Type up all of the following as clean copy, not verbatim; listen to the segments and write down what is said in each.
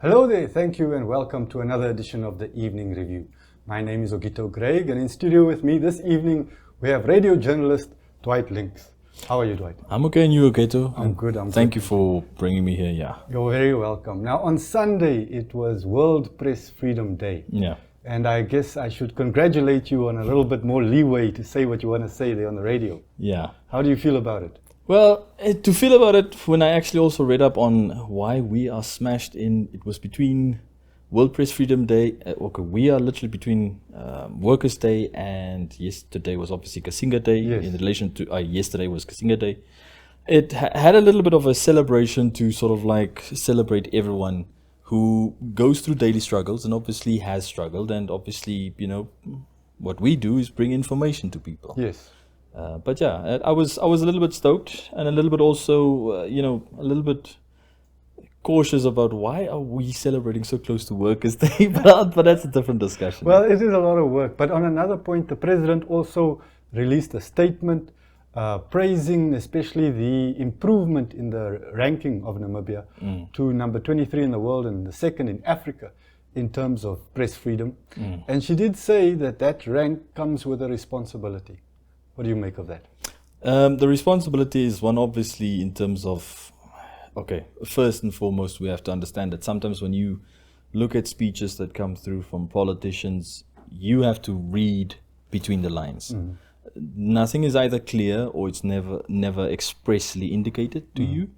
Hello there, thank you and welcome to another edition of the Evening Review. My name is Augetto Graig and in studio with me this evening we have radio journalist Dwight Links. How are you, Dwight? I'm okay, and you, Augetto? I'm good, Thank you for bringing me here, yeah. You're very welcome. Now on Sunday it was World Press Freedom Day. Yeah. And I guess I should congratulate you on a little bit more leeway to say what you want to say there on the radio. Yeah. How do you feel about it? Well, to feel about it, when I actually also read up on why we are smashed in, it was between World Press Freedom Day, we are literally between Workers' Day and yesterday was obviously Kasinga Day. Yes. In relation to, yesterday was Kasinga Day. It had a little bit of a celebration to sort of like celebrate everyone who goes through daily struggles and obviously has struggled, and obviously, you know, what we do is bring information to people. Yes. But yeah, I was a little bit stoked and a little bit also, a little bit cautious about why are we celebrating so close to Workers' Day, but that's a different discussion. Well, it is a lot of work. But on another point, the president also released a statement praising especially the improvement in the ranking of Namibia to number 23 in the world and the second in Africa in terms of press freedom. And she did say that that rank comes with a responsibility. What do you make of that? The responsibility is one, obviously, in terms of, first and foremost, we have to understand that sometimes when you look at speeches that come through from politicians, you have to read between the lines. Nothing is either clear or it's never expressly indicated to you.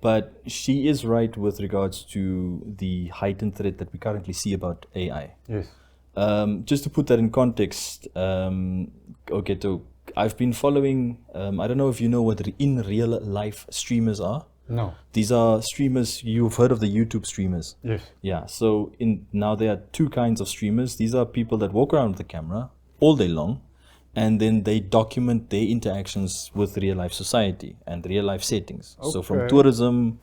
But she is right with regards to the heightened threat that we currently see about AI. Yes. Just to put that in context, I've been following, I don't know if you know what in real life streamers are. No. These are streamers, you've heard of the YouTube streamers. Yes. Yeah, so now there are two kinds of streamers. These are people that walk around with the camera all day long, and then they document their interactions with real life society and real life settings. So from tourism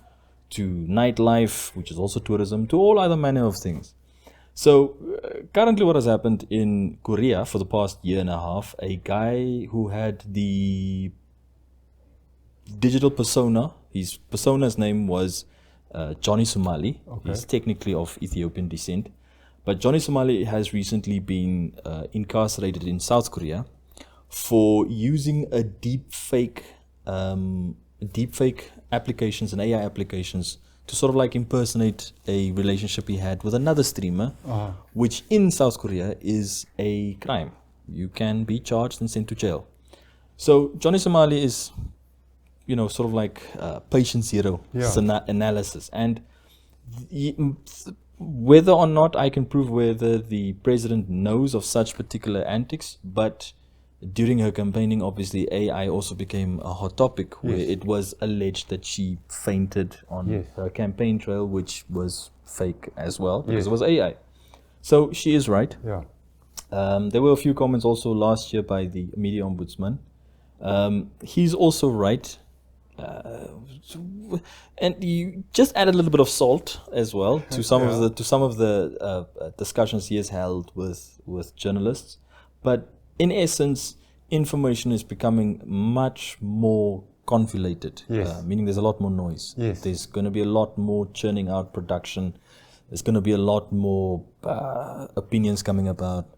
to nightlife, which is also tourism, to all other manner of things. So currently what has happened in Korea for the past year and a half, a guy who had the digital persona, his persona's name was Johnny Somali. He's technically of Ethiopian descent. But Johnny Somali has recently been incarcerated in South Korea for using a deepfake applications and AI applications to sort of like impersonate a relationship he had with another streamer, which in South Korea is a crime. You can be charged and sent to jail. So Johnny Somali is, sort of like patient zero analysis. And whether or not I can prove whether the president knows of such particular antics, but during her campaigning, obviously, AI also became a hot topic where it was alleged that she fainted on her campaign trail, which was fake as well, because it was AI. So she is right. Yeah. There were a few comments also last year by the media ombudsman. He's also right. And you just add a little bit of salt as well to some of the discussions he has held with journalists. But in essence, information is becoming much more convoluted, meaning there's a lot more noise. There's going to be a lot more churning out production. There's going to be a lot more opinions coming about.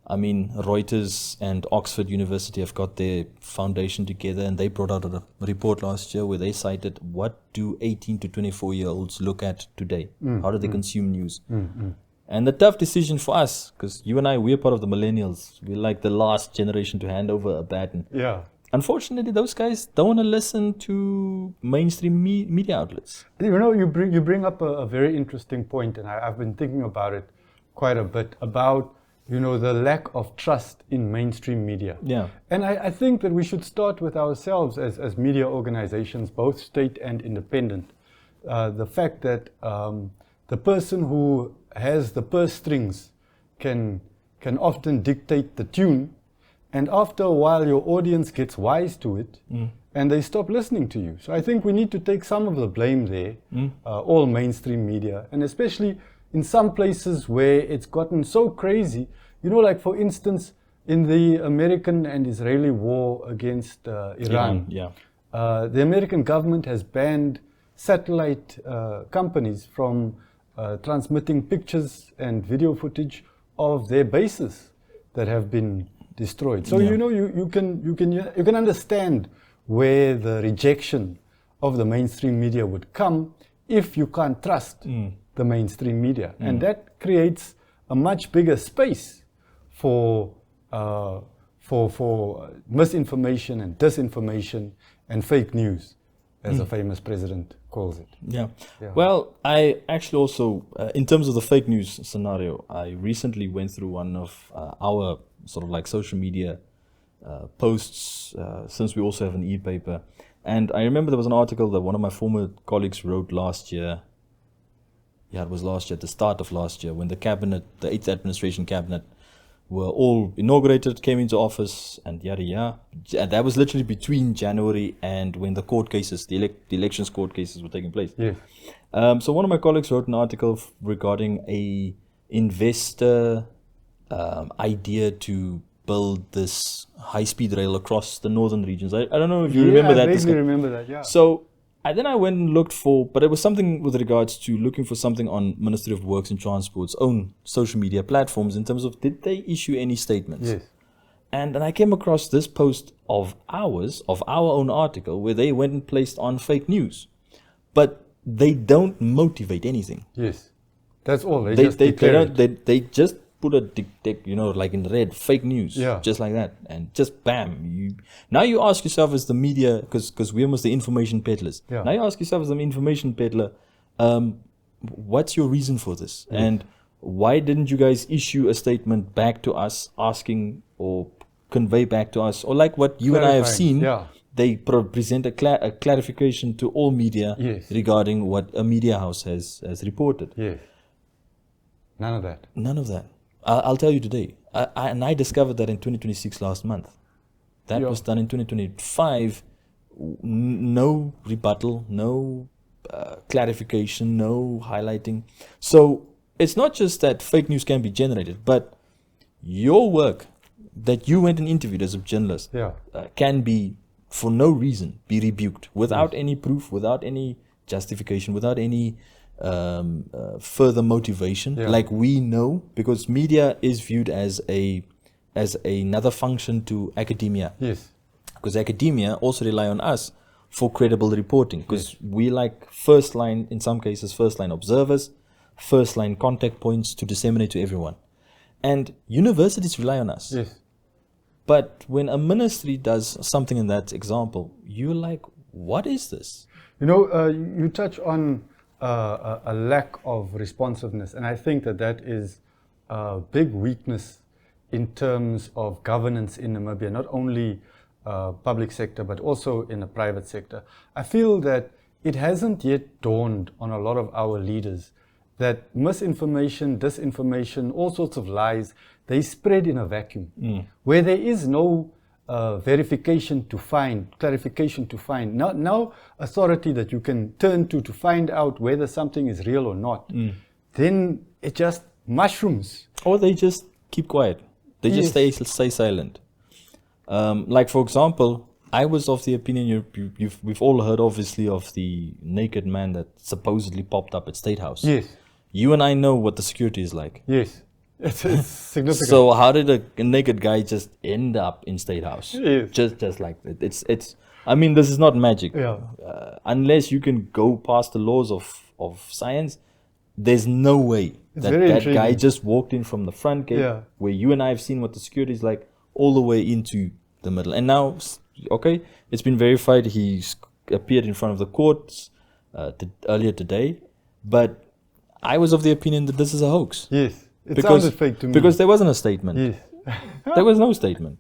I mean, Reuters and Oxford University have got their foundation together, and they brought out a report last year where they cited, what do 18 to 24-year-olds look at today? How do they consume news? And the tough decision for us, because you and I, we're part of the millennials. We're like the last generation to hand over a baton. Yeah. Unfortunately, those guys don't want to listen to mainstream media outlets. You bring up a very interesting point, and I've been thinking about it quite a bit, about the lack of trust in mainstream media. Yeah. And I think that we should start with ourselves as media organizations, both state and independent. The fact that the person who has the purse strings can often dictate the tune, and after a while your audience gets wise to it and they stop listening to you. So I think we need to take some of the blame there, all mainstream media, and especially in some places where it's gotten so crazy, like for instance in the American and Israeli war against Iran. The American government has banned satellite companies from transmitting pictures and video footage of their bases that have been destroyed. So Yeah. you can understand where the rejection of the mainstream media would come if you can't trust the mainstream media, and that creates a much bigger space for misinformation and disinformation and fake news, as a famous president calls it. Yeah. Yeah. Well, I actually also, in terms of the fake news scenario, I recently went through one of our sort of like social media posts, since we also have an e-paper. And I remember there was an article that one of my former colleagues wrote last year. Yeah, it was last year, at the start of last year, when the cabinet, the 8th administration cabinet, were all inaugurated, came into office, and yada yada. And that was literally between January and when the court cases, the elections court cases were taking place. Yes. So one of my colleagues wrote an article regarding a investor idea to build this high-speed rail across the northern regions. I don't know if you remember that. I vaguely remember that, yeah. So then I went and looked for, but it was something with regards to looking for something on Ministry of Works and Transport's own social media platforms in terms of, did they issue any statements? Yes. And I came across this post of ours, of our own article, where they went and placed on fake news. But they don't motivate anything. Yes. That's all. They just declare it. They just put a like in red, fake news, Yeah. just like that, and just bam. Now you ask yourself as the media, because we're almost the information peddlers. Yeah. Now you ask yourself as an information peddler, what's your reason for this? Yes. And why didn't you guys issue a statement back to us asking, or convey back to us, or like what you and I have seen? Yeah. They present a clarification to all media Yes. regarding what a media house has reported. Yes. None of that. None of that. I'll tell you today. I discovered that in 2026 last month. That Yeah. was done in 2025. No rebuttal, no clarification, no highlighting. So it's not just that fake news can be generated, but your work that you went and interviewed as a journalist Yeah. can be, for no reason, be rebuked without any proof, without any justification, without any further motivation. Yeah. Like we know, because media is viewed as another function to academia, Yes. because academia also rely on us for credible reporting, because we like first line, in some cases, first line observers, first line contact points to disseminate to everyone. And universities rely on us. Yes. But when a ministry does something in that example, you're like, what is this? You touch on a lack of responsiveness, and I think that is a big weakness in terms of governance in Namibia, not only public sector, but also in the private sector. I feel that it hasn't yet dawned on a lot of our leaders that misinformation, disinformation, all sorts of lies, they spread in a vacuum, where there is no verification to find, clarification to find, no authority that you can turn to find out whether something is real or not. Then it just mushrooms. Or they just keep quiet. They just stay silent. Like, for example, I was of the opinion, we've all heard, obviously, of the naked man that supposedly popped up at State House. Yes. You and I know what the security is like. Yes. It's significant. So how did a naked guy just end up in State House? Yes. Just like that. It's. I mean, this is not magic. Yeah. Unless you can go past the laws of science, there's no way that intriguing. guy just walked in from the front gate, where you and I have seen what the security is like, all the way into the middle. And now, okay, it's been verified. He's appeared in front of the courts earlier today, but I was of the opinion that this is a hoax. Yes. It sounded fake to me. Because there wasn't a statement. Yes. There was no statement.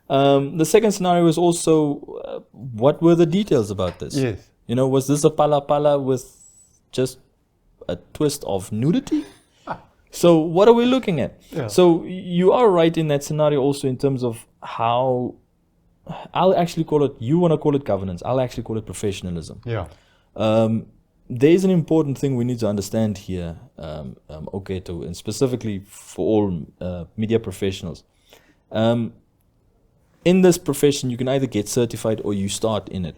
The second scenario was also, what were the details about this? Yes. Was this a pala with just a twist of nudity? So what are we looking at? Yeah. So you are right in that scenario also in terms of how, I'll actually call it, you want to call it governance, I'll actually call it professionalism. Yeah. There is an important thing we need to understand here, Augetto, and specifically for all media professionals. In this profession, you can either get certified or you start in it.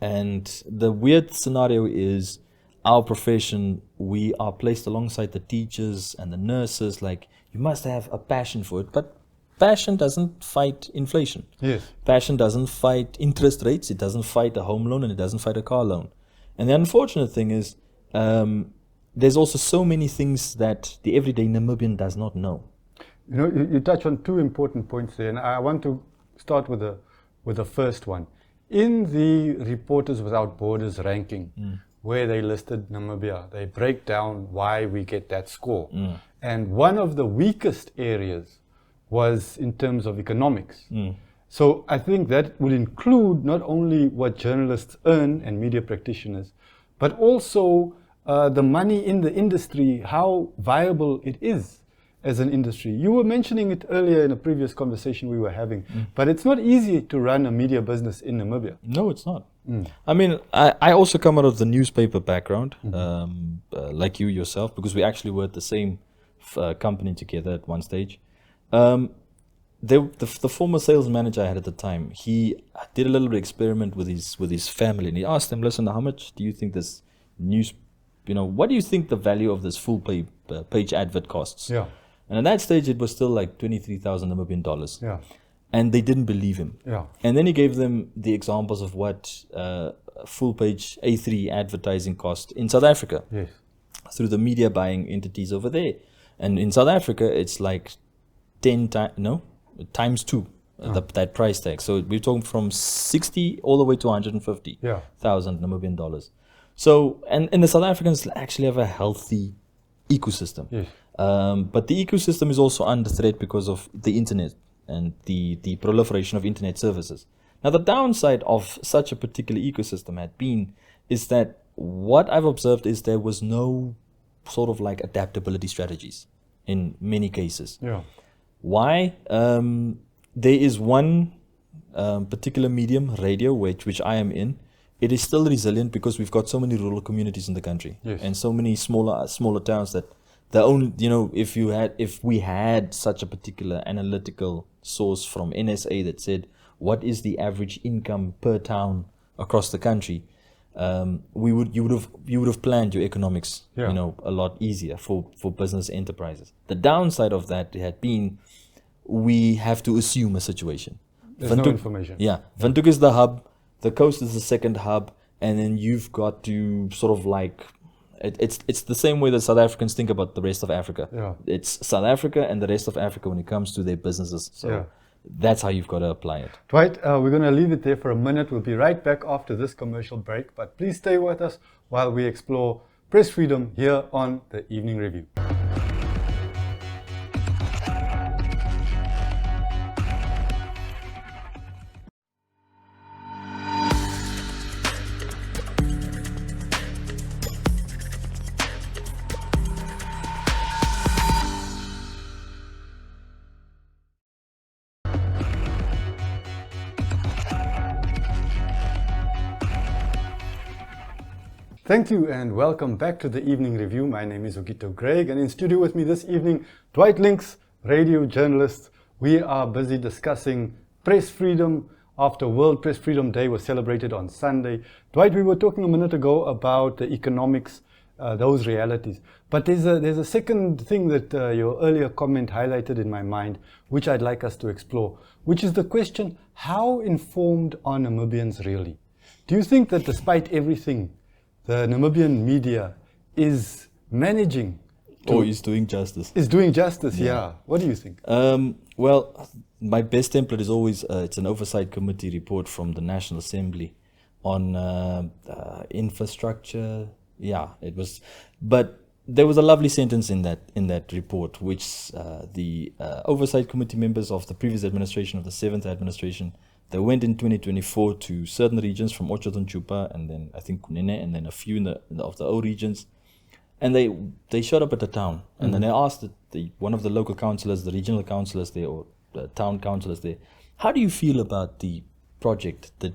And the weird scenario is, our profession, we are placed alongside the teachers and the nurses. Like, you must have a passion for it, but passion doesn't fight inflation. Yes. Passion doesn't fight interest rates. It doesn't fight a home loan, and it doesn't fight a car loan. And the unfortunate thing is, there's also so many things that the everyday Namibian does not know. You know, you touch on two important points there, and I want to start with the first one. In the Reporters Without Borders ranking, where they listed Namibia, they break down why we get that score. And one of the weakest areas was in terms of economics. So I think that would include not only what journalists earn and media practitioners, but also the money in the industry, how viable it is as an industry. You were mentioning it earlier in a previous conversation we were having, but it's not easy to run a media business in Namibia. No, it's not. I mean, I also come out of the newspaper background, like you yourself, because we actually were at the same company together at one stage. The former sales manager I had at the time, he did a little experiment with his family, and he asked them, listen, how much do you think this news, what do you think the value of this full page advert costs? Yeah. And at that stage, it was still like 23,000 Namibian dollars. Yeah. And they didn't believe him. Yeah. And then he gave them the examples of what full page A3 advertising cost in South Africa. Yes. Through the media buying entities over there. And in South Africa, it's like 10 times 2, that price tag. So we're talking from 60 all the way to 150,000 Namibian dollars. So, and the South Africans actually have a healthy ecosystem. Yes. But the ecosystem is also under threat because of the internet and the proliferation of internet services. Now, the downside of such a particular ecosystem is that what I've observed is there was no sort of like adaptability strategies in many cases. Yeah. Why? There is one particular medium, radio, which I am in. It is still resilient because we've got so many rural communities in the country. Yes. And so many smaller towns that the only, if we had such a particular analytical source from NSA that said what is the average income per town across the country, you would have planned your economics, a lot easier for business enterprises. The downside of that had been we have to assume a situation. There's no information. Yeah, Windhoek is the hub, the coast is the second hub, and then you've got to sort of like, it's the same way that South Africans think about the rest of Africa. Yeah. It's South Africa and the rest of Africa when it comes to their businesses. So that's how you've got to apply it. Dwight, we're going to leave it there for a minute. We'll be right back after this commercial break, but please stay with us while we explore press freedom here on the Evening Review. Thank you and welcome back to the Evening Review. My name is Augetto Graig, and in studio with me this evening, Dwight Links, radio journalist. We are busy discussing press freedom after World Press Freedom Day was celebrated on Sunday. Dwight, we were talking a minute ago about the economics, those realities. But there's a second thing that your earlier comment highlighted in my mind, which I'd like us to explore, which is the question, how informed are Namibians really? Do you think that despite everything, the Namibian media is managing or is doing justice? Is doing justice, yeah. What do you think? Well, my best template is always, it's an oversight committee report from the National Assembly on infrastructure. Yeah, it was, but there was a lovely sentence in that report, which the oversight committee members of the previous administration, of the 7th administration, they went in 2024 to certain regions from Augetto and Chupa, and then I think Kunene, and then a few of the O regions, and they showed up at the town, and then they asked one of the local councillors, the regional councillors there, or the town councillors there, how do you feel about the project, the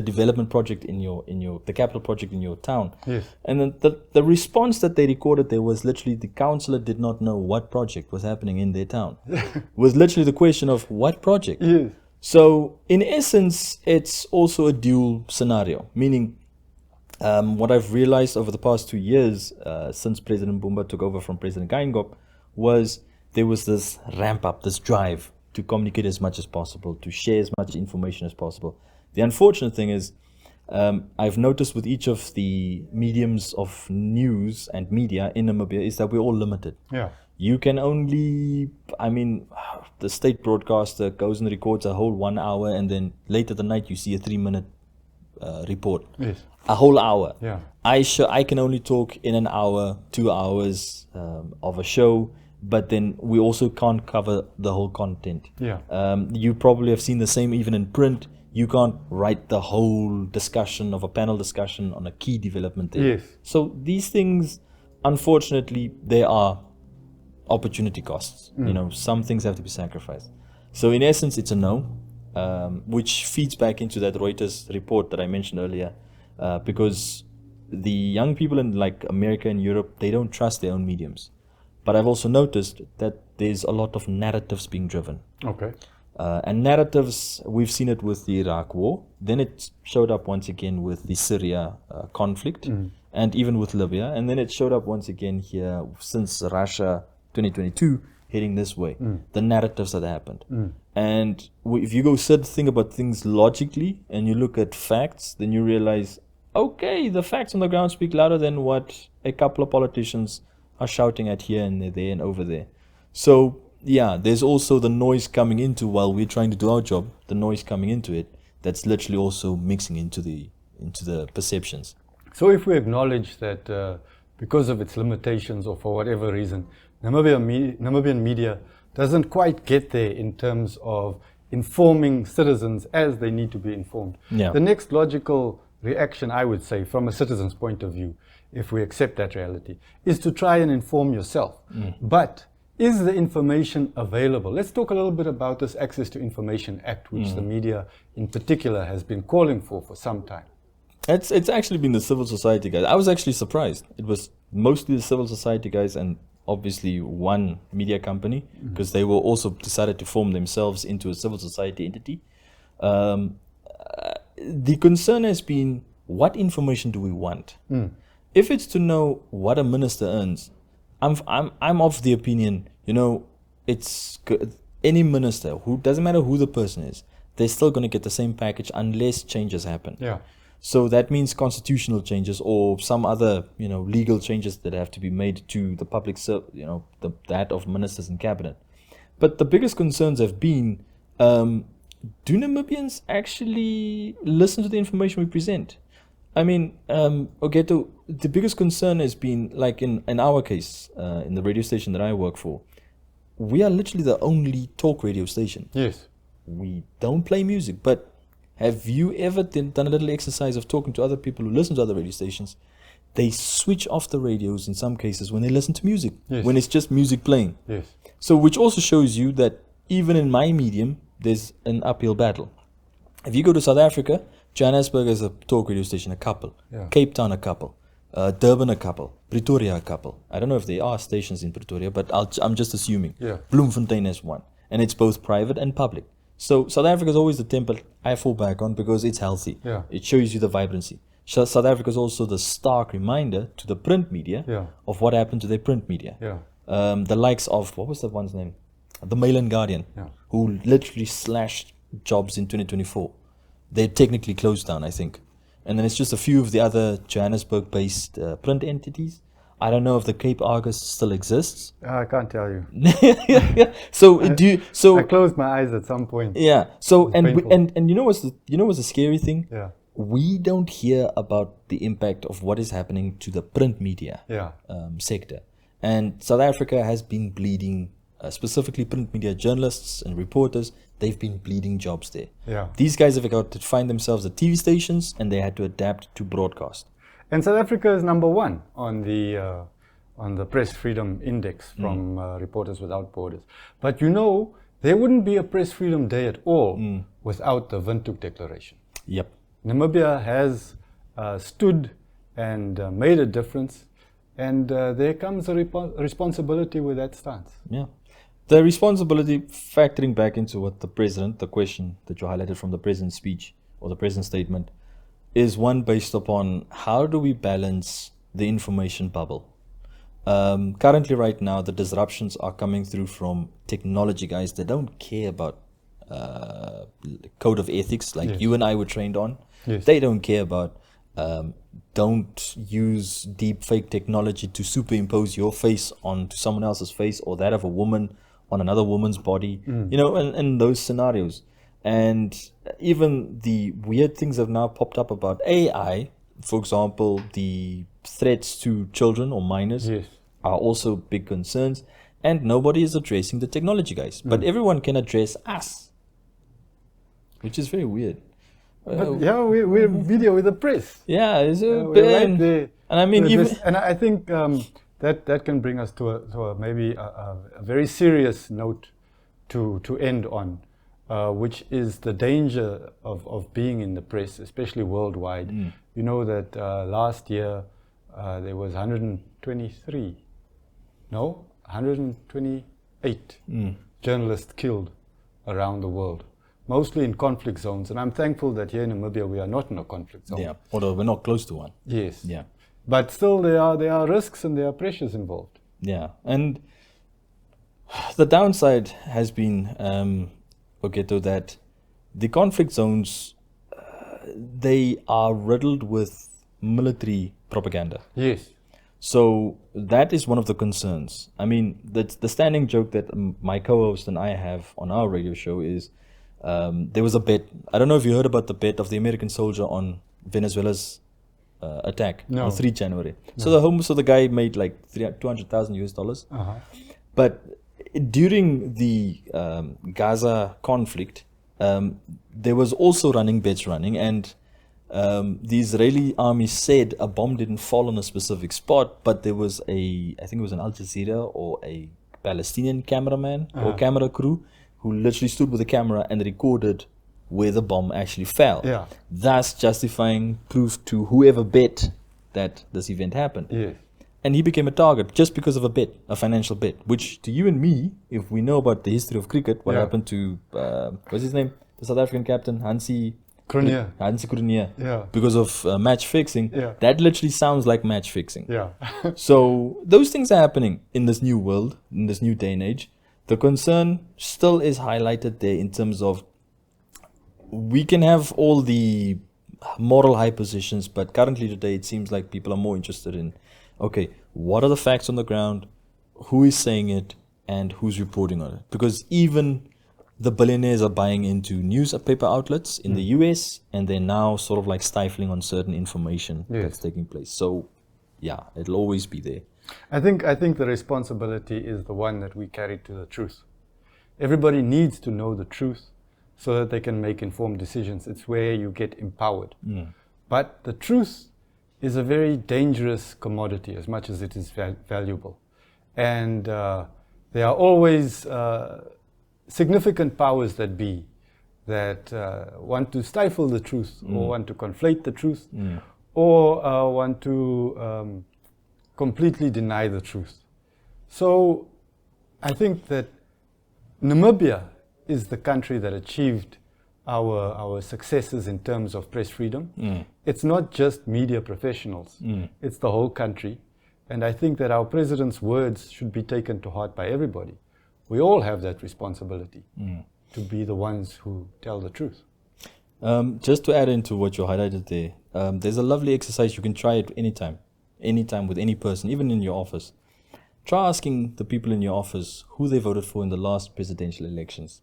development project the capital project in your town? Yes. And then the response that they recorded there was literally the councillor did not know what project was happening in their town. Was literally the question of what project. Yes. So in essence, it's also a dual scenario, meaning what I've realized over the past 2 years, since President Bumba took over from President Geingob, was there was this ramp up, this drive to communicate as much as possible, to share as much information as possible. The unfortunate thing is, I've noticed with each of the mediums of news and media in Namibia is that we're all limited. Yeah. You can only, the state broadcaster goes and records a whole 1 hour, and then late at the night you see a 3-minute report. Yes. A whole hour. Yeah. I can only talk in an hour, 2 hours of a show, but then we also can't cover the whole content. Yeah. You probably have seen the same even in print. You can't write the whole discussion of a panel discussion on a key development there. Yes. So these things, unfortunately, they are opportunity costs. You know, some things have to be sacrificed. So in essence, it's a no, which feeds back into that Reuters report that I mentioned earlier, because the young people in like America and Europe, they don't trust their own mediums. But I've also noticed that there's a lot of narratives being driven. Okay. And narratives, we've seen it with the Iraq war. Then it showed up once again with the Syria conflict, and even with Libya. And then it showed up once again here since Russia 2022 heading this way. The narratives that happened. And if you go think about things logically and you look at facts, then you realize, okay, the facts on the ground speak louder than what a couple of politicians are shouting at here and there and over there. So yeah, there's also the noise coming into, while we're trying to do our job, the noise coming into it that's literally also mixing into the perceptions. So if we acknowledge that because of its limitations or for whatever reason, Namibian media doesn't quite get there in terms of informing citizens as they need to be informed. Yeah. The next logical reaction, I would say, from a citizen's point of view, if we accept that reality, is to try and inform yourself. But is the information available? Let's talk a little bit about this Access to Information Act, which the media in particular has been calling for some time. It's actually been the civil society guys. I was actually surprised. It was mostly the civil society guys and obviously one media company, because they were also decided to form themselves into a civil society entity. The concern has been, what information do we want? If it's to know what a minister earns, I'm of the opinion, it's any minister, who doesn't matter who the person is, they're still going to get the same package unless changes happen. Yeah. So that means constitutional changes or some other, legal changes that have to be made to the public, that of ministers and cabinet. But the biggest concerns have been, do Namibians actually listen to the information we present? I mean, Augetto, the biggest concern has been, like in our case, in the radio station that I work for, we are literally the only talk radio station. Yes. We don't play music, but have you ever done a little exercise of talking to other people who listen to other radio stations? They switch off the radios in some cases when they listen to music, when it's just music playing. Yes. So which also shows you that even in my medium, there's an uphill battle. If you go to South Africa, Johannesburg is a talk radio station, a couple. Yeah. Cape Town, a couple. Durban, a couple. Pretoria, a couple. I don't know if there are stations in Pretoria, but I'm just assuming. Yeah. Bloemfontein has one. And it's both private and public. So South Africa is always the template I fall back on because it's healthy. Yeah. It shows you the vibrancy. South Africa is also the stark reminder to the print media of what happened to their print media. Yeah. The likes of, what was that one's name? The Mail and Guardian, who literally slashed jobs in 2024. They technically closed down, I think. And then it's just a few of the other Johannesburg-based print entities. I don't know if the Cape Argus still exists. I can't tell you. So I closed my eyes at some point. Yeah. So and you know what's the scary thing? Yeah. We don't hear about the impact of what is happening to the print media sector. And South Africa has been bleeding, specifically print media journalists and reporters. They've been bleeding jobs there. Yeah. These guys have got to find themselves at TV stations, and they had to adapt to broadcast. And South Africa is number one on the Press Freedom Index from Reporters Without Borders. But there wouldn't be a Press Freedom Day at all without the Windhoek Declaration. Yep. Namibia has stood and made a difference, and there comes a responsibility with that stance. Yeah. The responsibility, factoring back into what the question that you highlighted from the president's speech or the president's statement, is one based upon how do we balance the information bubble. Currently, right now, the disruptions are coming through from technology guys that don't care about code of ethics like Yes. you and I were trained on. Yes. They don't care about don't use deep fake technology to superimpose your face onto someone else's face or that of a woman on another woman's body, you know, and those scenarios. And even the weird things have now popped up about AI. For example, the threats to children or minors Yes. are also big concerns, and nobody is addressing the technology guys, but everyone can address us, which is very weird. But yeah, we're video with the press. Yeah, it's a We're right there. and I mean, with even this. And I think that can bring us to a maybe a very serious note to end on, which is the danger of being in the press, especially worldwide. You know that last year there was 128 journalists killed around the world, mostly in conflict zones. And I'm thankful that here in Namibia we are not in a conflict zone. yeah, although we're not close to one. Yes. Yeah, But still, there are risks and there are pressures involved. yeah, and the downside has been, Augetto, that the conflict zones they are riddled with military propaganda. Yes. So that is one of the concerns. I mean, the standing joke that my co-host and I have on our radio show is there was a bet. I don't know if you heard about the bet of the American soldier on Venezuela's attack on 3 January. No. So the guy made like $200,000 US. But during the Gaza conflict, there was also bets running, and the Israeli army said a bomb didn't fall on a specific spot, but there was I think it was an Al Jazeera or a Palestinian cameraman or camera crew who literally stood with a camera and recorded where the bomb actually fell. Yeah. Thus justifying proof to whoever bet that this event happened. Yes. And he became a target just because of a bet, a financial bet, which to you and me, if we know about the history of cricket, what happened to, what's his name? The South African captain, Hansie Cronje. Yeah. Because of match fixing. Yeah. That literally sounds like match fixing. Yeah. So those things are happening in this new world, in this new day and age. The concern still is highlighted there in terms of we can have all the moral high positions, but currently today it seems like people are more interested in, okay, what are the facts on the ground, who is saying it, and who's reporting on it? Because even the billionaires are buying into newspaper outlets in the US, and they're now sort of like stifling on certain information that's taking place. So, yeah, it'll always be there. I think the responsibility is the one that we carry to the truth. Everybody needs to know the truth so that they can make informed decisions. It's where you get empowered. But the truth is a very dangerous commodity as much as it is valuable. And there are always significant powers that be that want to stifle the truth or want to conflate the truth or want to completely deny the truth. So I think that Namibia is the country that achieved our successes in terms of press freedom. It's not just media professionals, it's the whole country. And I think that our president's words should be taken to heart by everybody. We all have that responsibility to be the ones who tell the truth. Just to add into what you highlighted there, there's a lovely exercise you can try it anytime with any person, even in your office. Try asking the people in your office who they voted for in the last presidential elections.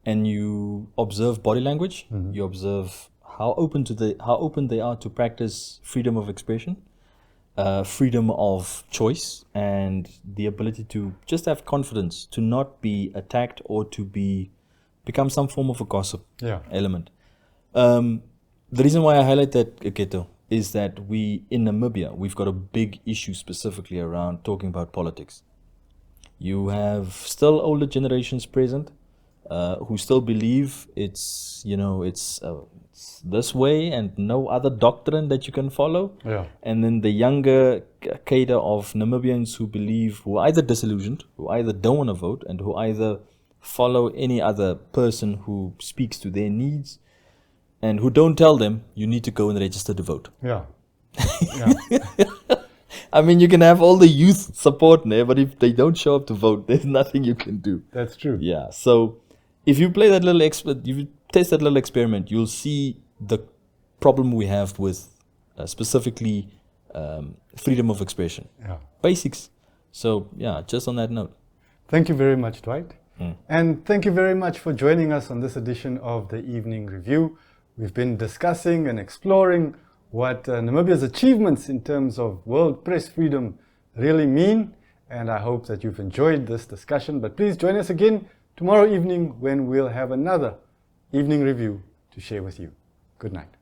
And you observe body language, you observe how open they are to practice freedom of expression, freedom of choice, and the ability to just have confidence, to not be attacked or to become some form of a gossip element. The reason why I highlight that, Augetto, is that in Namibia, we've got a big issue specifically around talking about politics. You have still older generations present who still believe it's this way and no other doctrine that you can follow. And then the younger cadre of Namibians who are either disillusioned, who either don't want to vote, and who either follow any other person who speaks to their needs. and who don't tell them you need to go and register to vote. Yeah. Yeah. I mean, you can have all the youth support there, but if they don't show up to vote, there's nothing you can do. That's true. Yeah. So if you play that little if you test that little experiment, you'll see the problem we have with specifically freedom of expression. Yeah. Basics. So yeah, just on that note. Thank you very much, Dwight. And thank you very much for joining us on this edition of the Evening Review. We've been discussing and exploring what Namibia's achievements in terms of world press freedom really mean. And I hope that you've enjoyed this discussion. But please join us again tomorrow evening when we'll have another evening review to share with you. Good night.